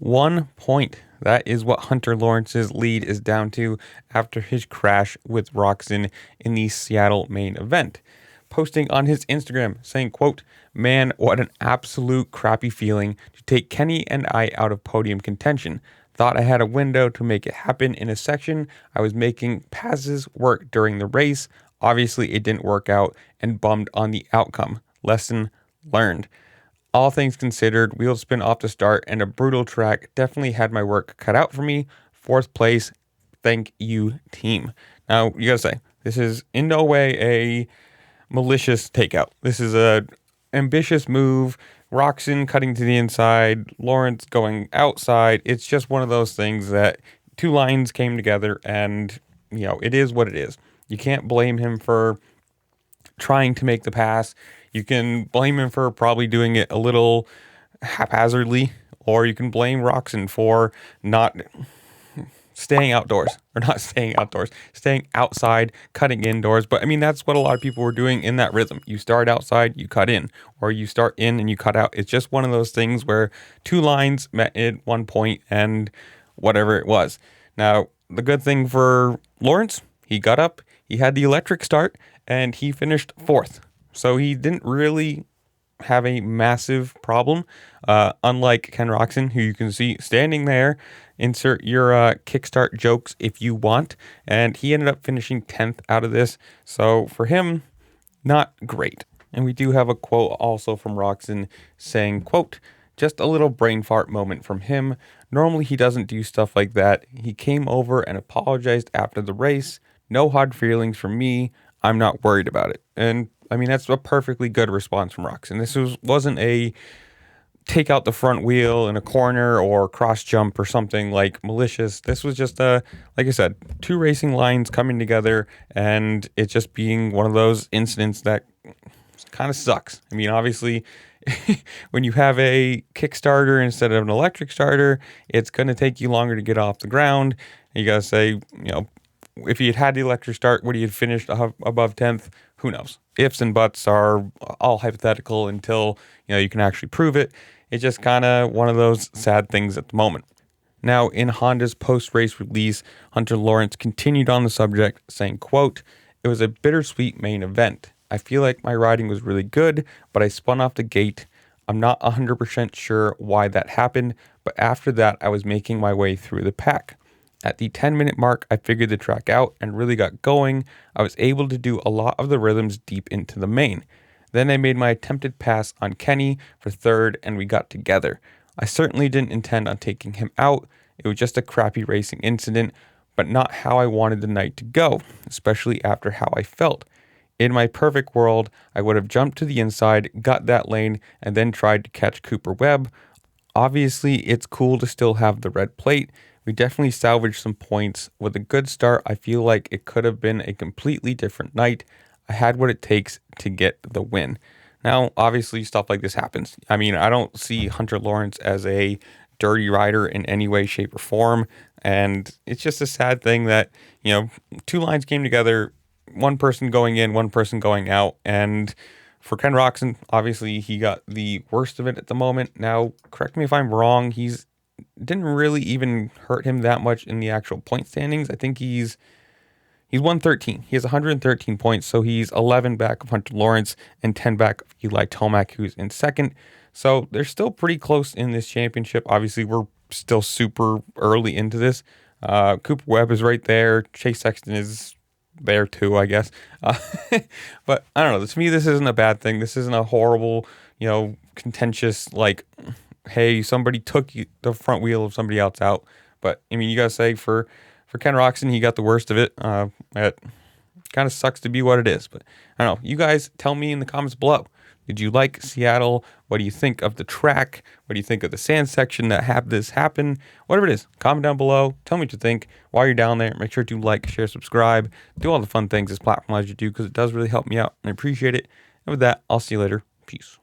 1 point. That is what Hunter Lawrence's lead is down to after his crash with Roczen in the Seattle main event. Posting on his Instagram saying, quote, "Man, what an absolute crappy feeling to take Kenny and I out of podium contention. Thought I had a window to make it happen in a section. I was making passes work during the race. Obviously, it didn't work out and bummed on the outcome. Lesson learned. All things considered, wheel spin off the start and a brutal track definitely had my work cut out for me. 4th place. Thank you, team." Now, you gotta say, this is in no way a malicious takeout. This is a ambitious move. Roczen cutting to the inside, Lawrence going outside. It's just one of those things that two lines came together and, it is what it is. You can't blame him for trying to make the pass. You can blame him for probably doing it a little haphazardly, or you can blame Roczen for staying outside, cutting indoors. But I mean, that's what a lot of people were doing in that rhythm. You start outside, you cut in, or you start in and you cut out. It's just one of those things where two lines met at one point and whatever it was. Now, the good thing for Lawrence, he got up, he had the electric start, and he finished 4th. So he didn't really have a massive problem, unlike Ken Roczen, who you can see standing there. Insert your kickstart jokes if you want. And he ended up finishing 10th out of this. So for him, not great. And we do have a quote also from Roczen saying, quote, "Just a little brain fart moment from him. Normally he doesn't do stuff like that. He came over and apologized after the race. No hard feelings from me. I'm not worried about it." And I mean, that's a perfectly good response from Roczen. This wasn't a take out the front wheel in a corner or cross jump or something like malicious. This was just like I said, two racing lines coming together and it just being one of those incidents that kind of sucks. I mean, obviously, when you have a Kickstarter instead of an electric starter, it's going to take you longer to get off the ground. You got to say, if you had the electric start, would he have finished above 10th? Who knows? Ifs and buts are all hypothetical until, you can actually prove it. It's just kind of one of those sad things at the moment. Now, in Honda's post-race release, Hunter Lawrence continued on the subject, saying, quote, "It was a bittersweet main event. I feel like my riding was really good, but I spun off the gate. I'm not 100% sure why that happened, but after that, I was making my way through the pack. At the 10-minute mark, I figured the track out and really got going. I was able to do a lot of the rhythms deep into the main. Then I made my attempted pass on Kenny for 3rd and we got together. I certainly didn't intend on taking him out. It was just a crappy racing incident, but not how I wanted the night to go, especially after how I felt. In my perfect world, I would have jumped to the inside, got that lane, and then tried to catch Cooper Webb. Obviously, it's cool to still have the red plate. We definitely salvaged some points. With a good start, I feel like it could have been a completely different night. I had what it takes to get the win." Now, obviously, stuff like this happens. I mean, I don't see Hunter Lawrence as a dirty rider in any way, shape, or form. And it's just a sad thing that, two lines came together, one person going in, one person going out. And for Ken Roczen, obviously, he got the worst of it at the moment. Now, correct me if I'm wrong, didn't really even hurt him that much in the actual point standings. I think he's 113. He has 113 points, so he's 11 back of Hunter Lawrence and 10 back of Eli Tomac, who's in 2nd. So they're still pretty close in this championship. Obviously, we're still super early into this. Cooper Webb is right there. Chase Sexton is there too, I guess. But I don't know. To me, this isn't a bad thing. This isn't a horrible, contentious, hey, somebody took the front wheel of somebody else out. But, I mean, you got to say for Ken Roczen, he got the worst of it. It kind of sucks to be what it is. But, I don't know. You guys tell me in the comments below. Did you like Seattle? What do you think of the track? What do you think of the sand section that had this happen? Whatever it is, comment down below. Tell me what you think. While you're down there, make sure to like, share, subscribe. Do all the fun things this platform allows you to do because it does really help me out. And I appreciate it. And with that, I'll see you later. Peace.